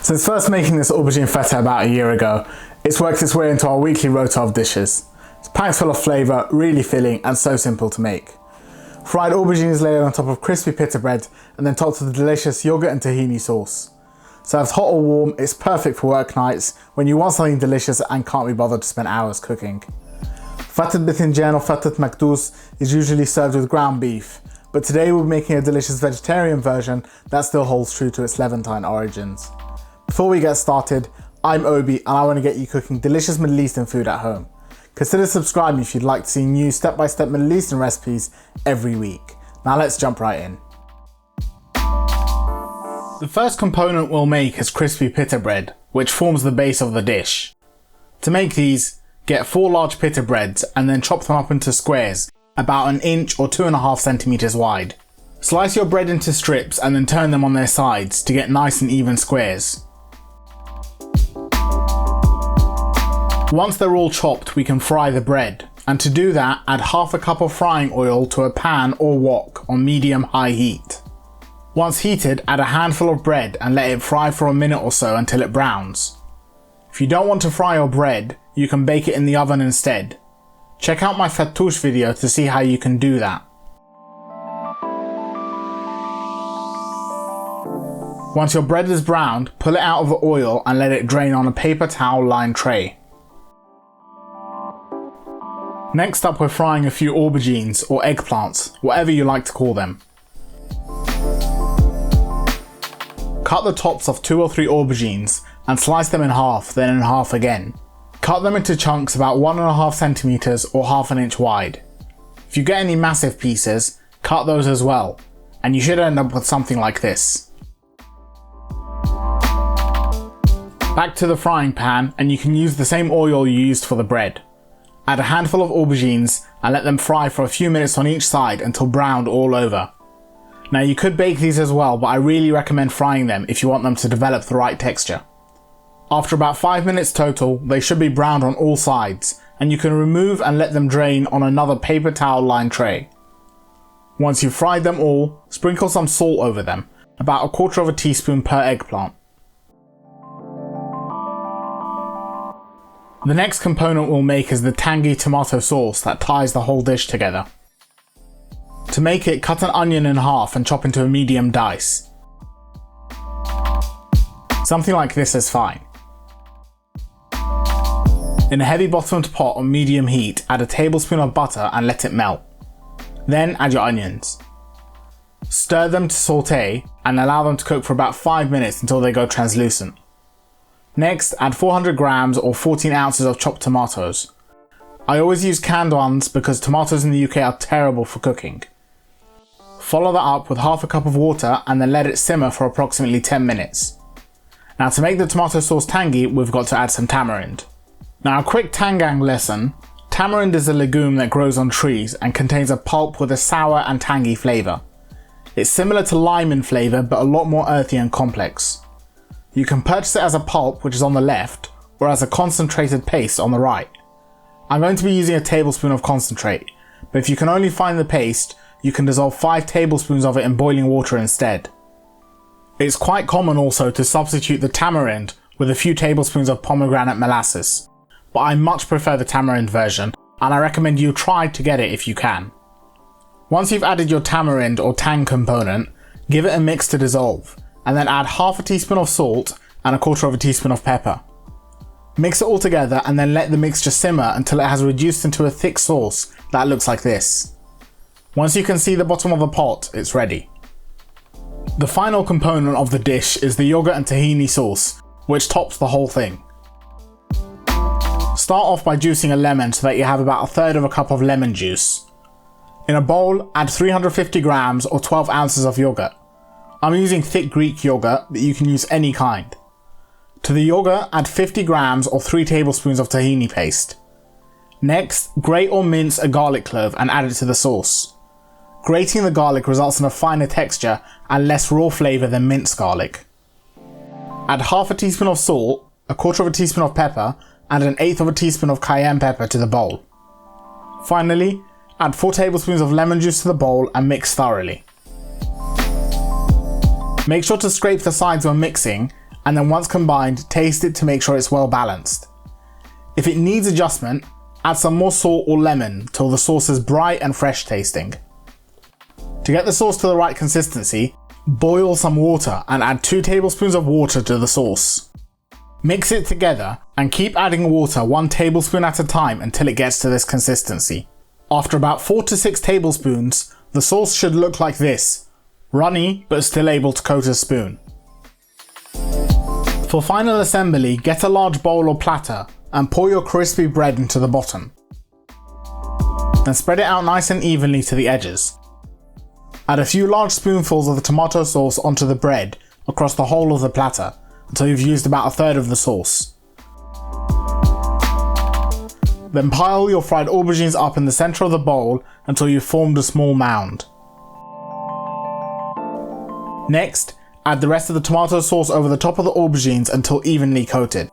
Since first making this aubergine feta about a year ago, it's worked its way into our weekly rota of dishes. It's packed full of flavour, really filling and so simple to make. Fried aubergines layered on top of crispy pita bread and then topped with a delicious yoghurt and tahini sauce. Served hot or warm, it's perfect for work nights when you want something delicious and can't be bothered to spend hours cooking. Fatted Bithinjan or fatted makdous is usually served with ground beef, but today we're making a delicious vegetarian version that still holds true to its Levantine origins. Before we get started, I'm Obi and I want to get you cooking delicious Middle Eastern food at home. Consider subscribing if you'd like to see new step-by-step Middle Eastern recipes every week. Now let's jump right in. The first component we'll make is crispy pita bread, which forms the base of the dish. To make these, get 4 large pita breads and then chop them up into squares, about 1 inch or 2.5 centimeters wide. Slice your bread into strips and then turn them on their sides to get nice and even squares. Once they're all chopped, we can fry the bread, and to do that, add half a cup of frying oil to a pan or wok on medium-high heat. Once heated, add a handful of bread and let it fry for a minute or so until it browns. If you don't want to fry your bread, you can bake it in the oven instead. Check out my fattoush video to see how you can do that. Once your bread is browned, pull it out of the oil and let it drain on a paper towel lined tray. Next up, we're frying a few aubergines or eggplants, whatever you like to call them. Cut the tops of 2 or 3 aubergines and slice them in half, then in half again. Cut them into chunks about 1.5 centimeters or half an inch wide. If you get any massive pieces, cut those as well, and you should end up with something like this. Back to the frying pan, and you can use the same oil you used for the bread. Add a handful of aubergines and let them fry for a few minutes on each side until browned all over. Now you could bake these as well, but I really recommend frying them if you want them to develop the right texture. After about 5 minutes total, they should be browned on all sides, and you can remove and let them drain on another paper towel lined tray. Once you've fried them all, sprinkle some salt over them, about 1/4 teaspoon per eggplant. The next component we'll make is the tangy tomato sauce that ties the whole dish together. To make it, cut an onion in half and chop into a medium dice. Something like this is fine. In a heavy bottomed pot on medium heat, add a tablespoon of butter and let it melt. Then add your onions. Stir them to saute and allow them to cook for about 5 minutes until they go translucent. Next, add 400 grams or 14 ounces of chopped tomatoes. I always use canned ones because tomatoes in the UK are terrible for cooking. Follow that up with half a cup of water and then let it simmer for approximately 10 minutes. Now to make the tomato sauce tangy, we've got to add some tamarind. Now a quick tangang lesson. Tamarind is a legume that grows on trees and contains a pulp with a sour and tangy flavour. It's similar to lime in flavour but a lot more earthy and complex. You can purchase it as a pulp, which is on the left, or as a concentrated paste on the right. I'm going to be using a tablespoon of concentrate, but if you can only find the paste, you can dissolve 5 tablespoons of it in boiling water instead. It's quite common also to substitute the tamarind with a few tablespoons of pomegranate molasses, but I much prefer the tamarind version, and I recommend you try to get it if you can. Once you've added your tamarind or tang component, give it a mix to dissolve, and then add half a teaspoon of salt and 1/4 teaspoon of pepper. Mix it all together and then let the mixture simmer until it has reduced into a thick sauce that looks like this. Once you can see the bottom of the pot, it's ready. The final component of the dish is the yogurt and tahini sauce, which tops the whole thing. Start off by juicing a lemon so that you have about 1/3 cup of lemon juice. In a bowl, add 350 grams or 12 ounces of yogurt. I'm using thick Greek yogurt, but you can use any kind. To the yogurt, add 50 grams or 3 tablespoons of tahini paste. Next, grate or mince a garlic clove and add it to the sauce. Grating the garlic results in a finer texture and less raw flavour than minced garlic. Add half a teaspoon of salt, 1/4 teaspoon of pepper, and 1/8 teaspoon of cayenne pepper to the bowl. Finally, add 4 tablespoons of lemon juice to the bowl and mix thoroughly. Make sure to scrape the sides when mixing and then once combined, taste it to make sure it's well balanced. If it needs adjustment, add some more salt or lemon till the sauce is bright and fresh tasting. To get the sauce to the right consistency, boil some water and add 2 tablespoons of water to the sauce. Mix it together and keep adding water 1 tablespoon at a time until it gets to this consistency. After about 4 to 6 tablespoons, the sauce should look like this, runny but still able to coat a spoon. For final assembly, get a large bowl or platter and pour your crispy bread into the bottom. Then spread it out nice and evenly to the edges. Add a few large spoonfuls of the tomato sauce onto the bread across the whole of the platter until you've used about a third of the sauce. Then pile your fried aubergines up in the centre of the bowl until you've formed a small mound. Next, add the rest of the tomato sauce over the top of the aubergines until evenly coated.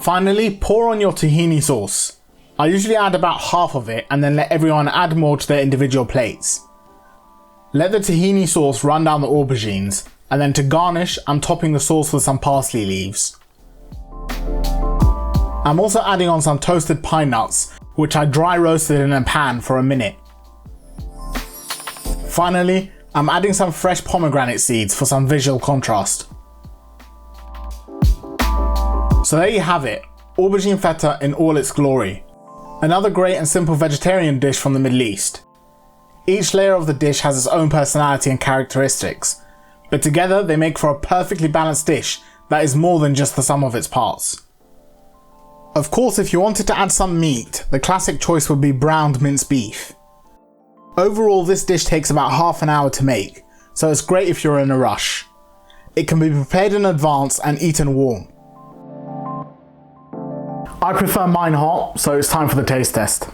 Finally, pour on your tahini sauce. I usually add about half of it and then let everyone add more to their individual plates. Let the tahini sauce run down the aubergines, and then to garnish, I'm topping the sauce with some parsley leaves. I'm also adding on some toasted pine nuts, which I dry roasted in a pan for a minute. Finally, I'm adding some fresh pomegranate seeds for some visual contrast. So there you have it, aubergine feta in all its glory. Another great and simple vegetarian dish from the Middle East. Each layer of the dish has its own personality and characteristics, but together they make for a perfectly balanced dish that is more than just the sum of its parts. Of course, if you wanted to add some meat, the classic choice would be browned minced beef. Overall, this dish takes about half an hour to make, so it's great if you're in a rush. It can be prepared in advance and eaten warm. I prefer mine hot, so it's time for the taste test.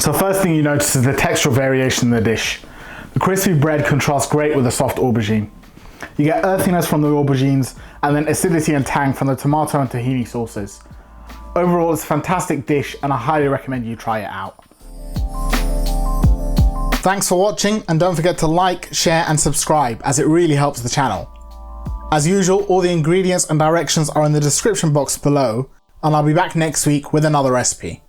So first thing you notice is the textural variation in the dish. The crispy bread contrasts great with the soft aubergine. You get earthiness from the aubergines and then acidity and tang from the tomato and tahini sauces. Overall, it's a fantastic dish and I highly recommend you try it out. Thanks for watching, and don't forget to like, share and subscribe as it really helps the channel. As usual, all the ingredients and directions are in the description box below, and I'll be back next week with another recipe.